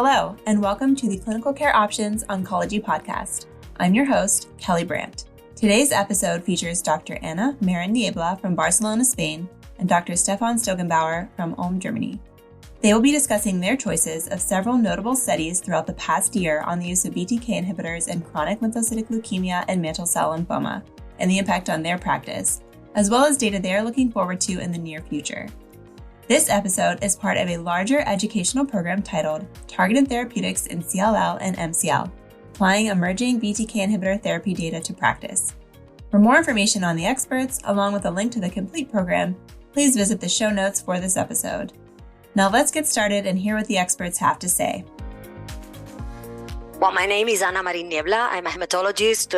Hello, and welcome to the Clinical Care Options Oncology Podcast. I'm your host, Kelly Brandt. Today's episode features Dr. Anna Marin-Niebla from Barcelona, Spain, and Dr. Stephan Stilgenbauer from Ulm, Germany. They will be discussing their choices of several notable studies throughout the past year on the use of BTK inhibitors in chronic lymphocytic leukemia and mantle cell lymphoma, and the impact on their practice, as well as data they are looking forward to in the near future. This episode is part of a larger educational program titled Targeted Therapeutics in CLL and MCL, applying emerging BTK inhibitor therapy data to practice. For more information on the experts, along with a link to the complete program, please visit the show notes for this episode. Now let's get started and hear what the experts have to say. Well, my name is Anna Marin-Niebla. I'm a hematologist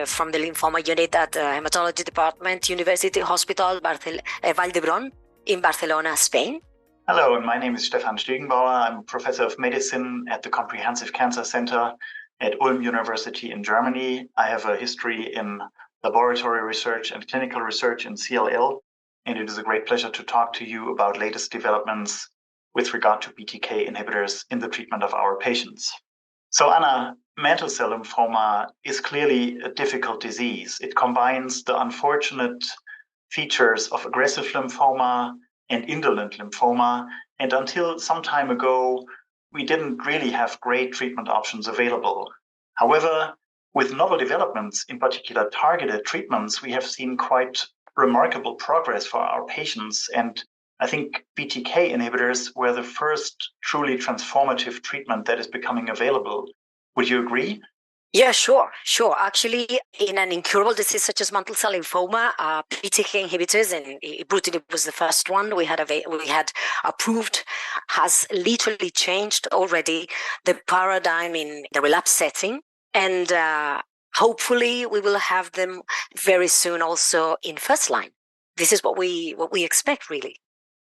from the lymphoma unit at the Hematology Department, University Hospital Vall d'Hebron in Barcelona, Spain. Hello, and my name is Stephan Stilgenbauer. I'm a professor of medicine at the Comprehensive Cancer Center at Ulm University in Germany. I have a history in laboratory research and clinical research in CLL, and it is a great pleasure to talk to you about latest developments with regard to BTK inhibitors in the treatment of our patients. So Anna, mantle cell lymphoma is clearly a difficult disease. It combines the unfortunate features of aggressive lymphoma and indolent lymphoma. And until some time ago, we didn't really have great treatment options available. However, with novel developments, in particular targeted treatments, we have seen quite remarkable progress for our patients. And I think BTK inhibitors were the first truly transformative treatment that is becoming available. Would you agree? Yeah, sure. Actually, in an incurable disease such as mantle cell lymphoma, BTK inhibitors, and Ibrutinib was the first one we had approved, has literally changed already the paradigm in the relapse setting. And hopefully we will have them very soon also in first line. This is what we expect, really.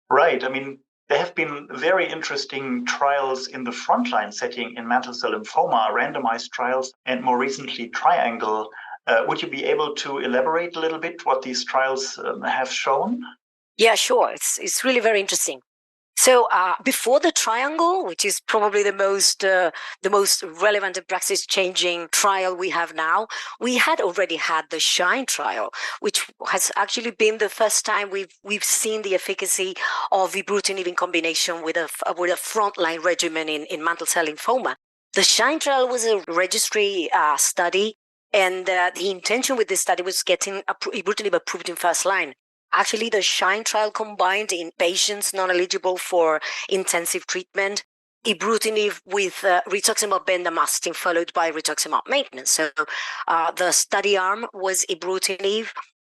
Right. I mean, there have been very interesting trials in the frontline setting in mantle cell lymphoma, randomized trials, and more recently Triangle. Would you be able to elaborate a little bit what these trials have shown? Yeah, sure. It's really very interesting. So before the Triangle, which is probably the most relevant and practice-changing trial we have now, we had already had the SHINE trial, which has actually been the first time we've seen the efficacy of Ibrutinib in combination with a frontline regimen in mantle cell lymphoma. The SHINE trial was a registry study, and the intention with this study was getting Ibrutinib approved in first line. Actually, the SHINE trial combined in patients non-eligible for intensive treatment, Ibrutinib with Rituximab Bendamustine followed by Rituximab maintenance. So the study arm was Ibrutinib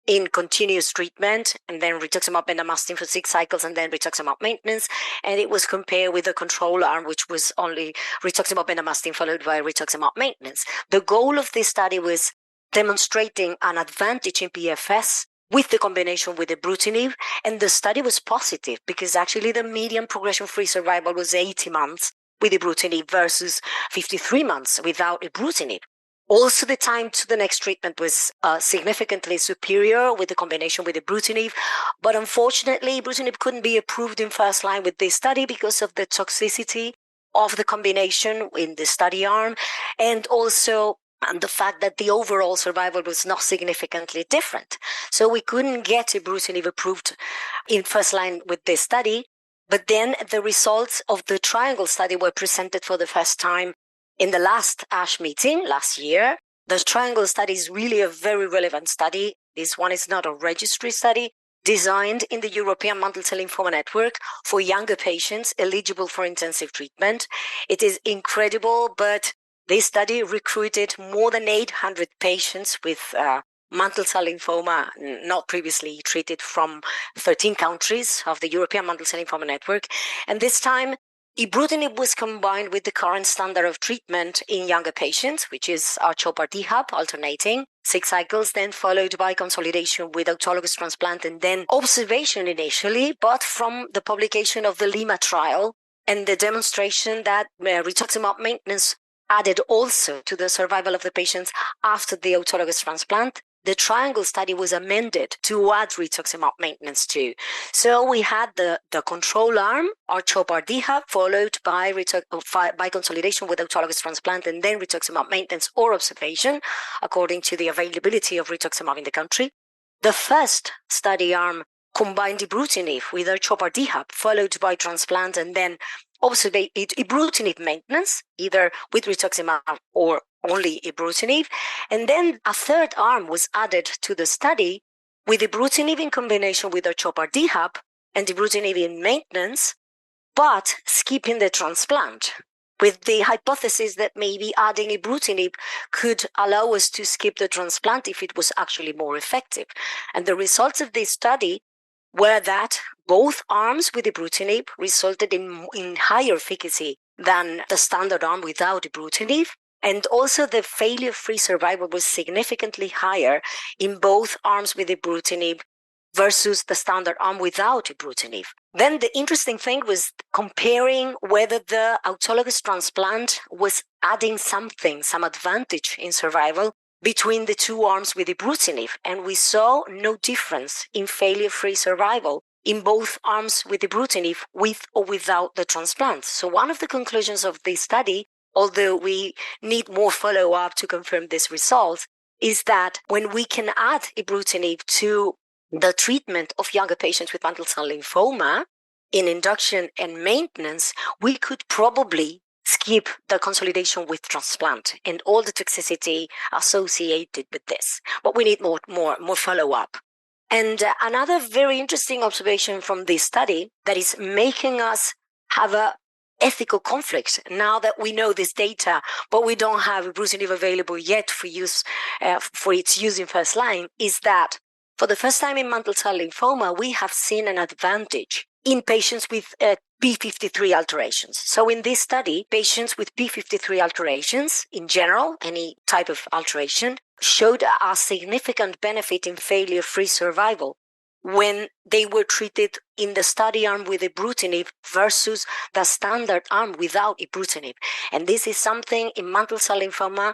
in continuous treatment, and then Rituximab Bendamustine for 6 cycles, and then Rituximab maintenance. And it was compared with the control arm, which was only Rituximab Bendamustine followed by Rituximab maintenance. The goal of this study was demonstrating an advantage in PFS with the combination with Ibrutinib, and the study was positive because actually the median progression-free survival was 80 months with Ibrutinib versus 53 months without Ibrutinib. Also, the time to the next treatment was significantly superior with the combination with Ibrutinib, but unfortunately, Ibrutinib couldn't be approved in first line with this study because of the toxicity of the combination in the study arm, and also the fact that the overall survival was not significantly different. So we couldn't get Ibrutinib approved in first line with this study. But then the results of the Triangle study were presented for the first time in the last ASH meeting last year. The Triangle study is really a very relevant study. This one is not a registry study designed in the European Mantle Cell Lymphoma Network for younger patients eligible for intensive treatment. It is incredible, but this study recruited more than 800 patients with mantle cell lymphoma not previously treated from 13 countries of the European Mantle Cell Lymphoma Network. And this time, Ibrutinib was combined with the current standard of treatment in younger patients, which is R-CHOP/R-DHAP, alternating 6 cycles, then followed by consolidation with autologous transplant, and then observation initially, but from the publication of the LIMA trial and the demonstration that Rituximab maintenance added also to the survival of the patients after the autologous transplant, the triangle study was amended to add rituximab maintenance too. So we had the control arm, R-CHOP-RDHAP, followed by consolidation with autologous transplant, and then rituximab maintenance or observation, according to the availability of rituximab in the country. The first study arm combined Ibrutinib with R-CHOP-RDHAP, followed by transplant, and then Ibrutinib maintenance, either with rituximab or only Ibrutinib. And then a third arm was added to the study with Ibrutinib in combination with R-CHOP-RDHAP and Ibrutinib in maintenance, but skipping the transplant, with the hypothesis that maybe adding Ibrutinib could allow us to skip the transplant if it was actually more effective. And the results of this study were that both arms with Ibrutinib resulted in higher efficacy than the standard arm without Ibrutinib. And also the failure-free survival was significantly higher in both arms with Ibrutinib versus the standard arm without Ibrutinib. Then the interesting thing was comparing whether the autologous transplant was adding some advantage in survival between the two arms with Ibrutinib. And we saw no difference in failure-free survival in both arms with Ibrutinib, with or without the transplant. So one of the conclusions of this study, although we need more follow-up to confirm this result, is that when we can add Ibrutinib to the treatment of younger patients with mantle cell lymphoma in induction and maintenance, we could probably skip the consolidation with transplant and all the toxicity associated with this. But we need more follow-up. And another very interesting observation from this study that is making us have a ethical conflict now that we know this data, but we don't have Ibrutinib available yet for its use in first line, is that for the first time in mantle cell lymphoma, we have seen an advantage in patients with p53 alterations. So in this study, patients with p53 alterations, in general, any type of alteration, showed a significant benefit in failure-free survival when they were treated in the study arm with Ibrutinib versus the standard arm without Ibrutinib. And this is something in mantle cell lymphoma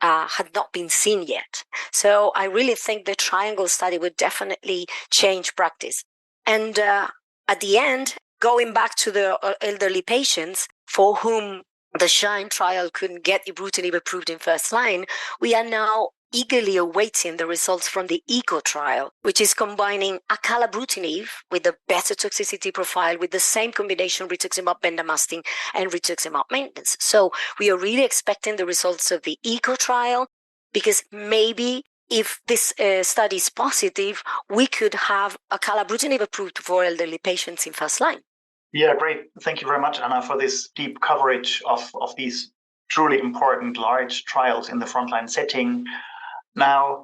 had not been seen yet. So I really think the triangle study would definitely change practice. And at the end, going back to the elderly patients for whom the SHINE trial couldn't get Ibrutinib approved in first line, we are now eagerly awaiting the results from the ECO trial, which is combining acalabrutinib with a better toxicity profile with the same combination rituximab, bendamustine, and rituximab maintenance. So we are really expecting the results of the ECO trial, because maybe if this study is positive, we could have acalabrutinib approved for elderly patients in first line. Yeah, great. Thank you very much, Anna, for this deep coverage of these truly important large trials in the frontline setting. Now,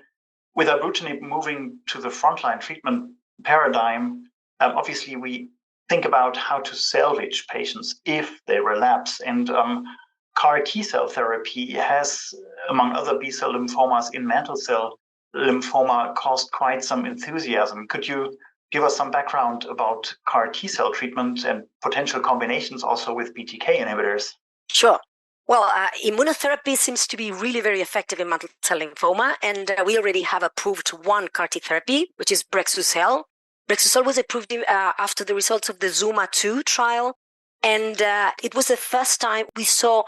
with Ibrutinib moving to the frontline treatment paradigm, obviously we think about how to salvage patients if they relapse. And CAR T-cell therapy has, among other B-cell lymphomas in mantle cell lymphoma, caused quite some enthusiasm. Could you give us some background about CAR T-cell treatment and potential combinations also with BTK inhibitors? Sure. Well, immunotherapy seems to be really very effective in mantle cell lymphoma, and we already have approved one CAR T therapy, which is Brexucabtagene. Brexucabtagene was approved after the results of the ZUMA-2 trial, and it was the first time we saw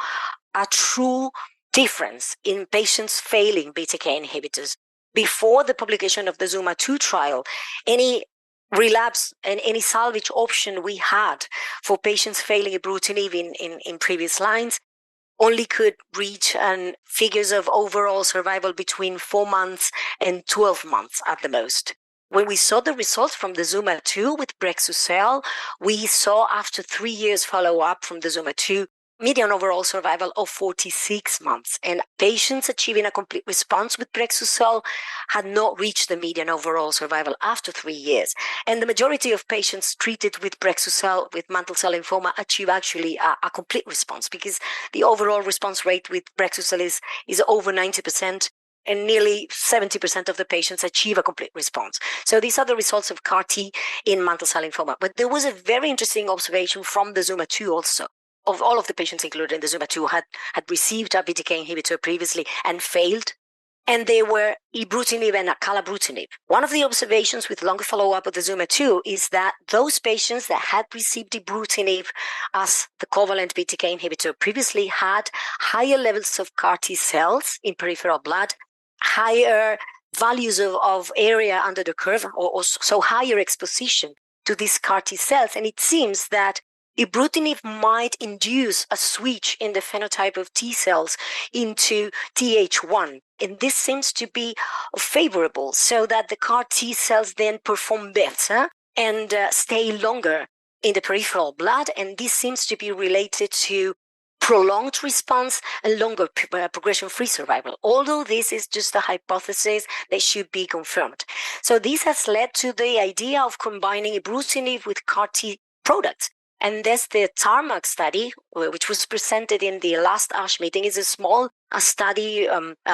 a true difference in patients failing BTK inhibitors. Before the publication of the ZUMA-2 trial, any relapse and any salvage option we had for patients failing Ibrutinib in previous lines only could reach figures of overall survival between 4 months and 12 months at the most. When we saw the results from the ZUMA-2 with Brexucabtagene, we saw after 3 years follow-up from the ZUMA-2, median overall survival of 46 months. And patients achieving a complete response with Brexucabtagene had not reached the median overall survival after 3 years. And the majority of patients treated with Brexucabtagene with mantle cell lymphoma achieve actually a complete response, because the overall response rate with Brexucabtagene is over 90%. And nearly 70% of the patients achieve a complete response. So these are the results of CAR T in mantle cell lymphoma. But there was a very interesting observation from the ZUMA-2 also. Of all of the patients included in the ZUMA-2 had received a BTK inhibitor previously and failed. and they were Ibrutinib and Acalabrutinib. One of the observations with longer follow-up of the ZUMA-2 is that those patients that had received Ibrutinib as the covalent BTK inhibitor previously had higher levels of CAR T cells in peripheral blood, higher values of area under the curve, or so higher exposition to these CAR T cells. And it seems that Ibrutinib might induce a switch in the phenotype of T cells into Th1. And this seems to be favorable, so that the CAR T cells then perform better and stay longer in the peripheral blood. And this seems to be related to prolonged response and longer progression-free survival, although this is just a hypothesis that should be confirmed. So this has led to the idea of combining Ibrutinib with CAR T products. And that's the Tarmac study, which was presented in the last ASH meeting. Is a small study,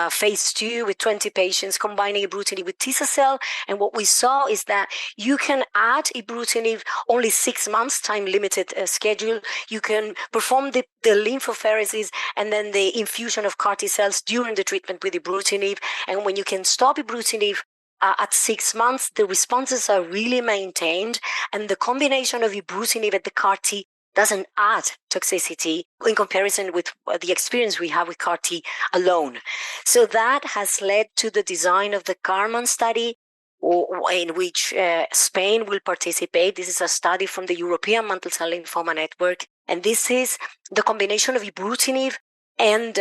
phase 2 with 20 patients combining Ibrutinib with Tisacel. And what we saw is that you can add Ibrutinib only 6 months, time-limited schedule. You can perform the lymphodepletion and then the infusion of CAR T cells during the treatment with Ibrutinib. And when you can stop Ibrutinib at 6 months, the responses are really maintained, and the combination of Ibrutinib and the CAR T doesn't add toxicity in comparison with the experience we have with CAR T alone. So that has led to the design of the Carmen study, in which Spain will participate. This is a study from the European Mantle Cell Lymphoma Network, and this is the combination of Ibrutinib and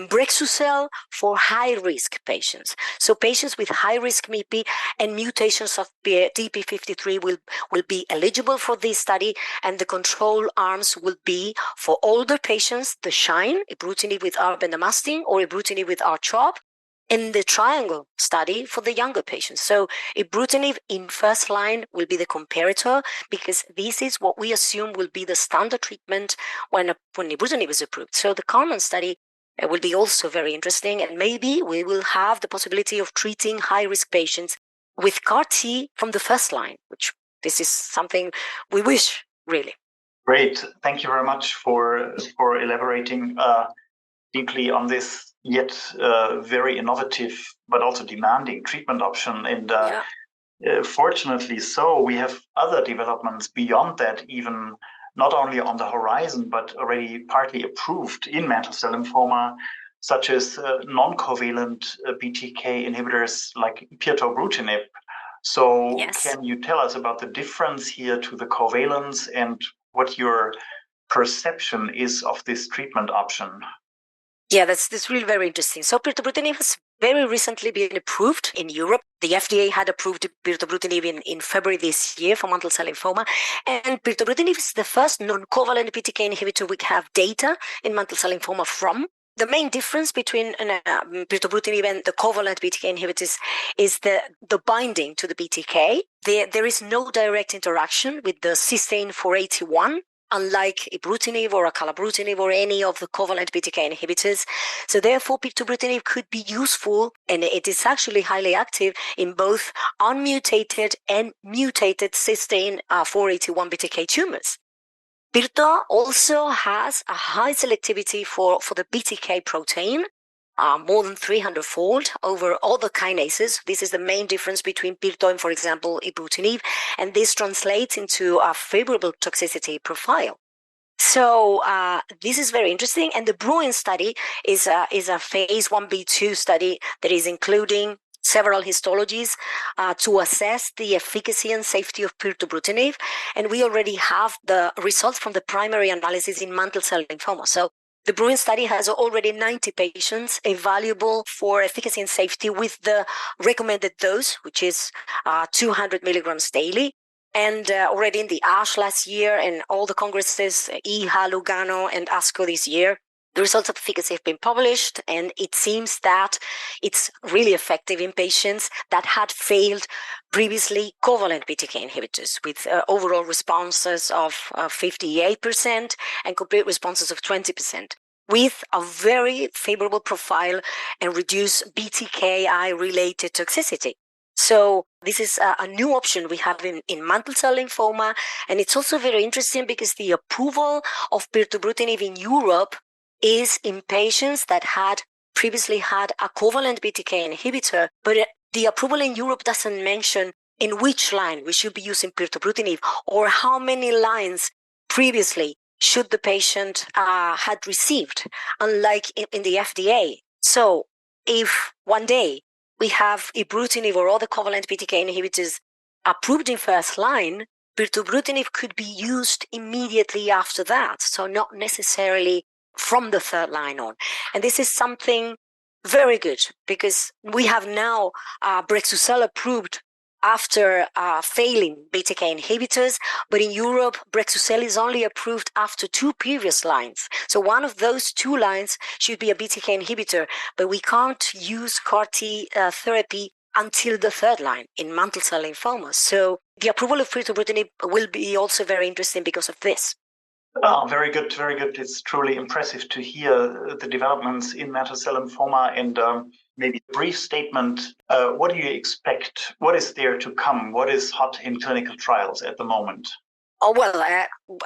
Brexucabtagene for high-risk patients. So patients with high-risk MIPI and mutations of TP53 will be eligible for this study, and the control arms will be for older patients, the SHINE, Ibrutinib with Bendamustine or Ibrutinib with R-CHOP, and the triangle study for the younger patients. So Ibrutinib in first line will be the comparator, because this is what we assume will be the standard treatment when Ibrutinib is approved. So the Carmen study will be also very interesting, and maybe we will have the possibility of treating high-risk patients with CAR T from the first line, which this is something we wish, really. Great. Thank you very much for elaborating deeply on this yet very innovative but also demanding treatment option. And fortunately so, we have other developments beyond that, even not only on the horizon, but already partly approved in mantle cell lymphoma, such as non-covalent BTK inhibitors like Pirtobrutinib. So Can you tell us about the difference here to the covalents and what your perception is of this treatment option? Yeah, that's really very interesting. So Pirtobrutinib has very recently been approved in Europe. The FDA had approved Pirtobrutinib in February this year for mantle cell lymphoma. And Pirtobrutinib is the first non-covalent BTK inhibitor we have data in mantle cell lymphoma from. The main difference between Pirtobrutinib and the covalent BTK inhibitors is the binding to the BTK. There is no direct interaction with the cysteine 481, unlike Ibrutinib or Acalabrutinib or any of the covalent BTK inhibitors. So therefore, Pirtobrutinib could be useful, and it is actually highly active in both unmutated and mutated cysteine 481 BTK tumors. Pirto also has a high selectivity for the BTK protein, more than 300-fold over other kinases. This is the main difference between Pirto and, for example, Ibrutinib, and this translates into a favorable toxicity profile. So this is very interesting, and the BRUIN study is a phase 1b/2 study that is including several histologies to assess the efficacy and safety of Pirtobrutinib, and we already have the results from the primary analysis in mantle cell lymphoma. So the BRUIN study has already 90 patients evaluable for efficacy and safety with the recommended dose, which is 200 milligrams daily. And already in the ASH last year and all the congresses, EHA, Lugano, and ASCO this year, the results of efficacy have been published, and it seems that it's really effective in patients that had failed previously covalent BTK inhibitors, with overall responses of 58% and complete responses of 20%, with a very favorable profile and reduced BTKi-related toxicity. So this is a new option we have in mantle cell lymphoma, and it's also very interesting because the approval of Pirtobrutinib in Europe is in patients that had previously had a covalent BTK inhibitor, but the approval in Europe doesn't mention in which line we should be using Pirtobrutinib or how many lines previously should the patient had received, unlike in the FDA. So if one day we have Ibrutinib or other covalent BTK inhibitors approved in first line, Pirtobrutinib could be used immediately after that, so not necessarily from the third line on. And this is something very good because we have now Brexucabtagene approved after failing BTK inhibitors, but in Europe, Brexucabtagene is only approved after 2 previous lines. So one of those 2 lines should be a BTK inhibitor, but we can't use CAR-T therapy until the 3rd line in mantle cell lymphoma. So the approval of Pirtobrutinib will be also very interesting because of this. Oh, very good, very good. It's truly impressive to hear the developments in mantle cell lymphoma and maybe a brief statement. What do you expect? What is there to come? What is hot in clinical trials at the moment? Oh, well,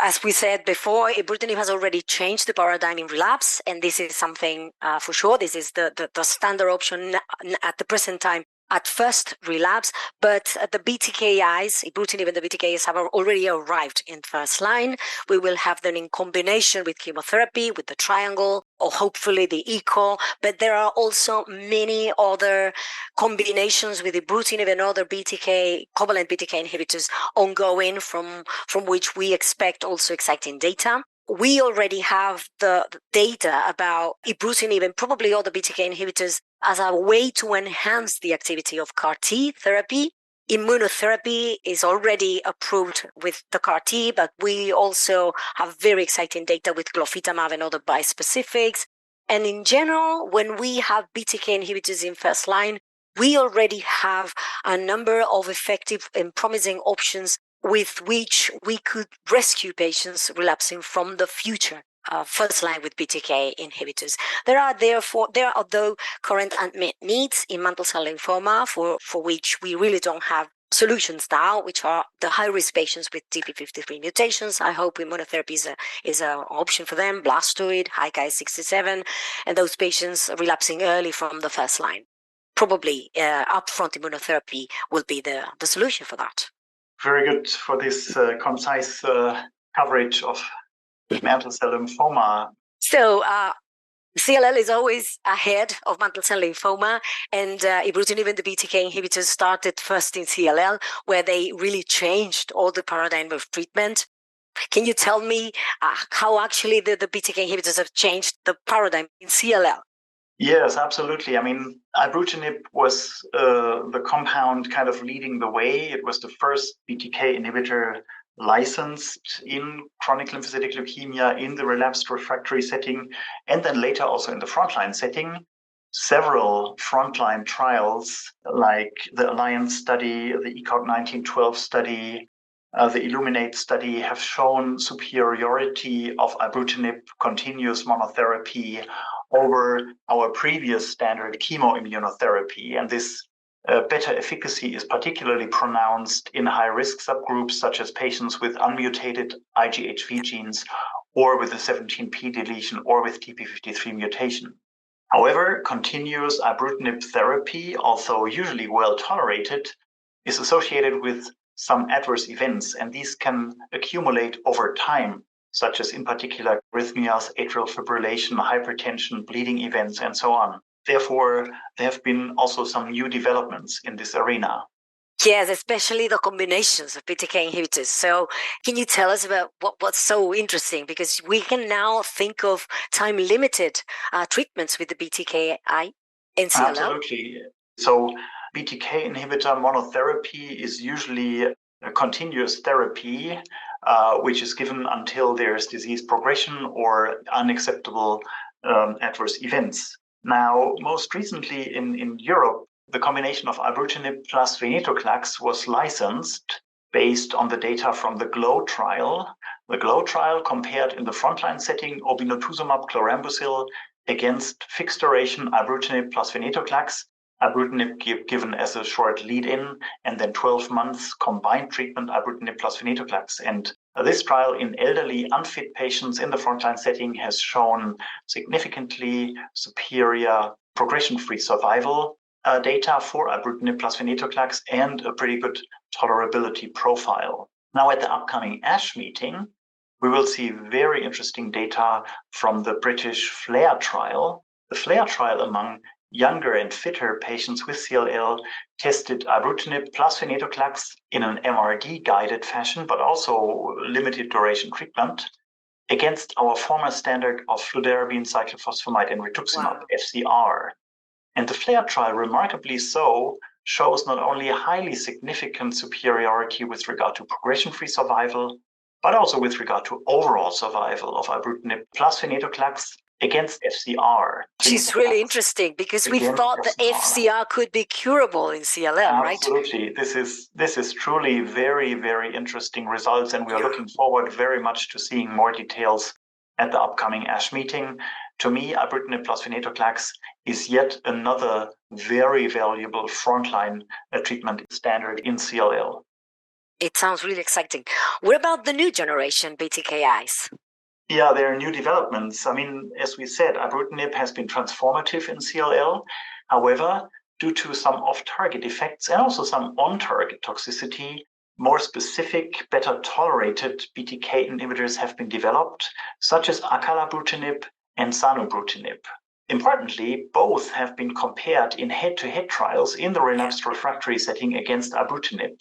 as we said before, Ibrutinib has already changed the paradigm in relapse, and this is something for sure. This is the standard option at the present time at first relapse, but the BTKIs, Ibrutinib and the BTKIs have already arrived in first line. We will have them in combination with chemotherapy, with the triangle, or hopefully the ECO, but there are also many other combinations with Ibrutinib and other covalent BTK inhibitors ongoing from which we expect also exciting data. We already have the data about Ibrutinib and probably other BTK inhibitors as a way to enhance the activity of CAR-T therapy. Immunotherapy is already approved with the CAR-T, but we also have very exciting data with Glofitamab and other bispecifics. And in general, when we have BTK inhibitors in first line, we already have a number of effective and promising options with which we could rescue patients relapsing from the future first line with BTK inhibitors. There are though current unmet needs in mantle cell lymphoma for which we really don't have solutions now, which are the high-risk patients with TP53 mutations. I hope immunotherapy is an option for them, blastoid, HiKi67, and those patients relapsing early from the first line. Probably upfront immunotherapy will be the solution for that. Very good for this concise coverage of mantle cell lymphoma. So CLL is always ahead of mantle cell lymphoma, and Ibrutinib and the BTK inhibitors started first in CLL, where they really changed all the paradigm of treatment. Can you tell me how actually the BTK inhibitors have changed the paradigm in CLL? Yes, absolutely. I mean, Ibrutinib was the compound kind of leading the way. It was the first BTK inhibitor licensed in chronic lymphocytic leukemia in the relapsed refractory setting, and then later also in the frontline setting. Several frontline trials like the Alliance study, the ECOG 1912 study, the Illuminate study have shown superiority of Ibrutinib continuous monotherapy over our previous standard chemoimmunotherapy. And this better efficacy is particularly pronounced in high-risk subgroups, such as patients with unmutated IGHV genes or with a 17p deletion or with TP53 mutation. However, continuous Ibrutinib therapy, although usually well tolerated, is associated with some adverse events, and these can accumulate over time, such as in particular arrhythmias, atrial fibrillation, hypertension, bleeding events, and so on. Therefore, there have been also some new developments in this arena. Yes, especially the combinations of BTK inhibitors. So can you tell us about what's so interesting? Because we can now think of time-limited treatments with the BTKi in CLL. Absolutely. So BTK inhibitor monotherapy is usually a continuous therapy, which is given until there's disease progression or unacceptable adverse events. Now, most recently in Europe, the combination of Ibrutinib plus Venetoclax was licensed based on the data from the GLOW trial. The GLOW trial compared in the frontline setting Obinutuzumab Chlorambucil against fixed duration Ibrutinib plus Venetoclax. Ibrutinib given as a short lead-in, and then 12 months combined treatment Ibrutinib plus Venetoclax. And this trial in elderly unfit patients in the frontline setting has shown significantly superior progression-free survival data for ibrutinib plus venetoclax and a pretty good tolerability profile. Now, at the upcoming ASH meeting, we will see very interesting data from the British FLAIR trial. The FLAIR trial among younger and fitter patients with CLL tested ibrutinib plus venetoclax in an MRD-guided fashion, but also limited duration treatment against our former standard of fludarabine, cyclophosphamide, and rituximab, FCR. And the FLAIR trial, remarkably so, shows not only a highly significant superiority with regard to progression-free survival, but also with regard to overall survival of ibrutinib plus venetoclax against FCR. Which is really interesting because we thought the FCR could be curable in CLL, right? Absolutely. This is truly very, very interesting results, and we are looking forward very much to seeing more details at the upcoming ASH meeting. To me, ibrutinib plus venetoclax is yet another very valuable frontline treatment standard in CLL. It sounds really exciting. What about the new generation BTKis? Yeah, there are new developments. I mean, as we said, ibrutinib has been transformative in CLL. However, due to some off-target effects and also some on-target toxicity, more specific, better tolerated BTK inhibitors have been developed, such as acalabrutinib and zanubrutinib. Importantly, both have been compared in head-to-head trials in the relapsed refractory setting against ibrutinib.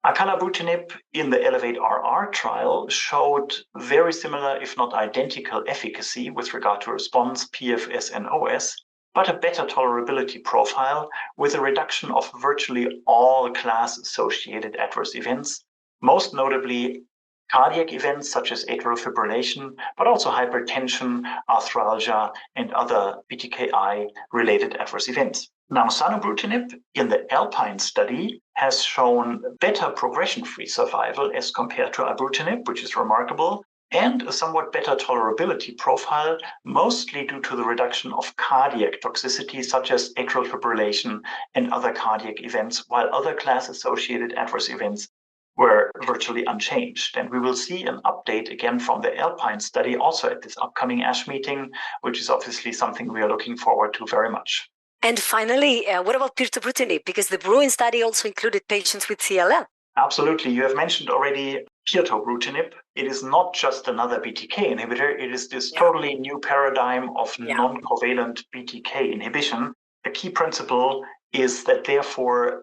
Acalabrutinib in the ELEVATE-RR trial showed very similar, if not identical, efficacy with regard to response, PFS, and OS, but a better tolerability profile with a reduction of virtually all class-associated adverse events, most notably cardiac events such as atrial fibrillation, but also hypertension, arthralgia, and other BTKi-related adverse events. Now, zanubrutinib in the ALPINE study has shown better progression-free survival as compared to ibrutinib, which is remarkable, and a somewhat better tolerability profile, mostly due to the reduction of cardiac toxicity such as atrial fibrillation and other cardiac events, while other class-associated adverse events were virtually unchanged. And we will see an update again from the ALPINE study also at this upcoming ASH meeting, which is obviously something we are looking forward to very much. And finally, what about Pirtobrutinib? Because the BRUIN study also included patients with CLL. Absolutely. You have mentioned already Pirtobrutinib. It is not just another BTK inhibitor. It is this totally new paradigm of non-covalent BTK inhibition. A key principle is that therefore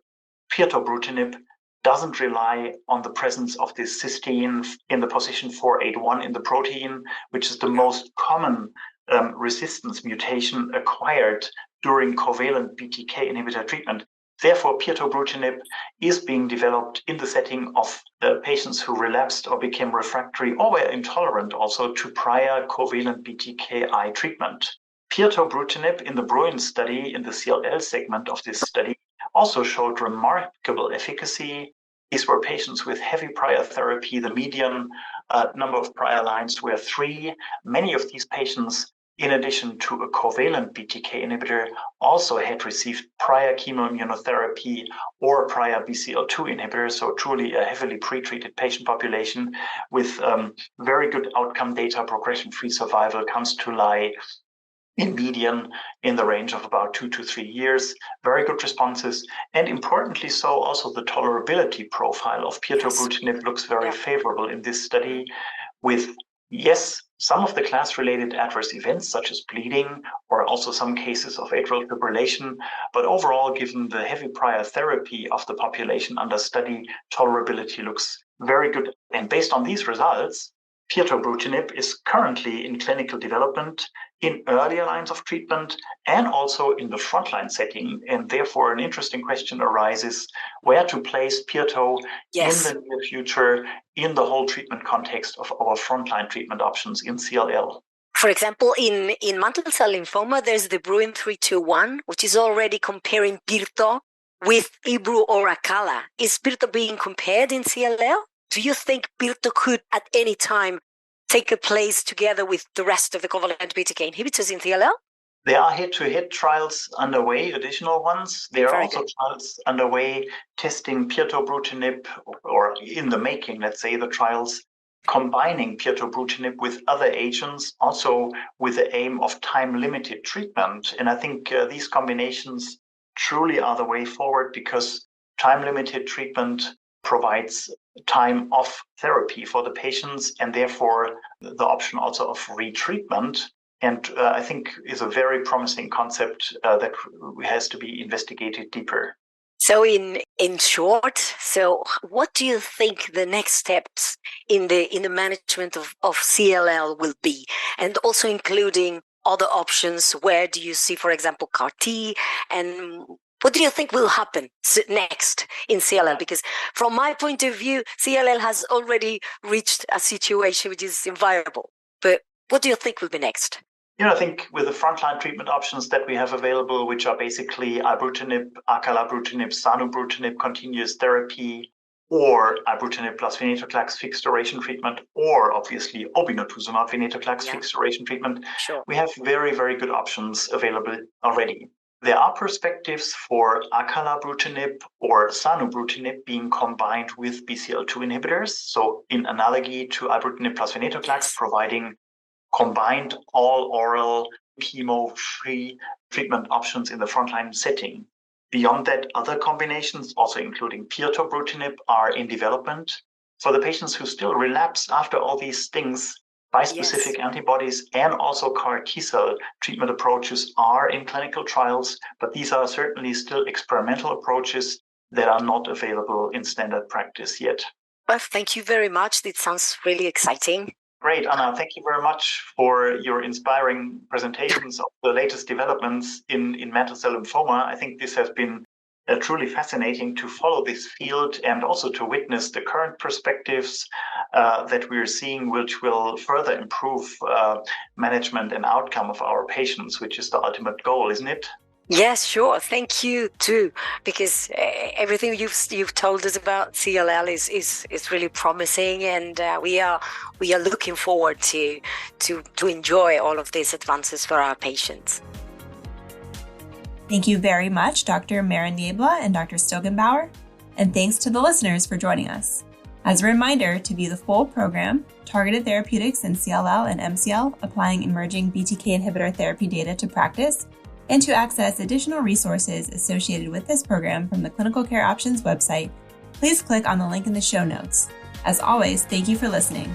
Pirtobrutinib doesn't rely on the presence of this cysteine in the position 481 in the protein, which is the most common resistance mutation acquired during covalent BTK inhibitor treatment. Therefore, Pirtobrutinib is being developed in the setting of patients who relapsed or became refractory or were intolerant also to prior covalent BTKi treatment. Pirtobrutinib in the BRUIN study, in the CLL segment of this study, also showed remarkable efficacy. These were patients with heavy prior therapy. The median number of prior lines were 3. Many of these patients, in addition to a covalent BTK inhibitor, also had received prior chemoimmunotherapy or prior BCL2 inhibitors, so truly a heavily pretreated patient population with very good outcome data. Progression-free survival comes to lie in median in the range of about 2 to 3 years, very good responses. And importantly so, also the tolerability profile of Pirtobrutinib looks very favorable in this study with, yes, some of the class-related adverse events such as bleeding or also some cases of atrial fibrillation, but overall, given the heavy prior therapy of the population under study, tolerability looks very good. And based on these results, Pirtobrutinib is currently in clinical development in earlier lines of treatment and also in the frontline setting. And therefore, an interesting question arises where to place Pirto in the near future in the whole treatment context of our frontline treatment options in CLL. For example, in mantle cell lymphoma, there's the BRUIN 321, which is already comparing Pirto with Ibru or Acala. Is Pirto being compared in CLL? Do you think Pirto could at any time take a place together with the rest of the covalent BTK inhibitors in CLL? There are head-to-head trials underway, additional ones. There are also trials underway testing Pirtobrutinib, or in the making, let's say, the trials combining Pirtobrutinib with other agents, also with the aim of time-limited treatment. And I think these combinations truly are the way forward, because time-limited treatment provides time off therapy for the patients, and therefore the option also of retreatment. And I think is a very promising concept that has to be investigated deeper. So in short, so what do you think the next steps in the management of CLL will be? And also including other options, where do you see, for example, CAR-T, and what do you think will happen next in CLL? Because from my point of view, CLL has already reached a situation which is inviable. But what do you think will be next? I think with the frontline treatment options that we have available, which are basically Ibrutinib, Acalabrutinib, Zanubrutinib continuous therapy, or Ibrutinib plus Venetoclax fixed duration treatment, or obviously Obinutuzumab Venetoclax fixed duration treatment, we have very, very good options available already. There are perspectives for Acalabrutinib or Zanubrutinib being combined with BCL2 inhibitors, so in analogy to Ibrutinib plus Venetoclax, providing combined all-oral chemo-free treatment options in the frontline setting. Beyond that, other combinations, also including Pirtobrutinib, are in development. For the patients who still relapse after all these things, bispecific antibodies and also CAR T-cell treatment approaches are in clinical trials, but these are certainly still experimental approaches that are not available in standard practice yet. Well, thank you very much. It sounds really exciting. Great, Anna. Thank you very much for your inspiring presentations of the latest developments in mantle cell lymphoma. I think this has been truly fascinating to follow this field and also to witness the current perspectives that we're seeing, which will further improve management and outcome of our patients, which is the ultimate goal, isn't it? Yes, sure. Thank you too, because everything you've told us about CLL is really promising, and we are looking forward to enjoy all of these advances for our patients. Thank you very much, Dr. Marin-Niebla and Dr. Stilgenbauer, and thanks to the listeners for joining us. As a reminder, to view the full program, Targeted Therapeutics in CLL and MCL, applying emerging BTK inhibitor therapy data to practice, and to access additional resources associated with this program from the Clinical Care Options website, please click on the link in the show notes. As always, thank you for listening.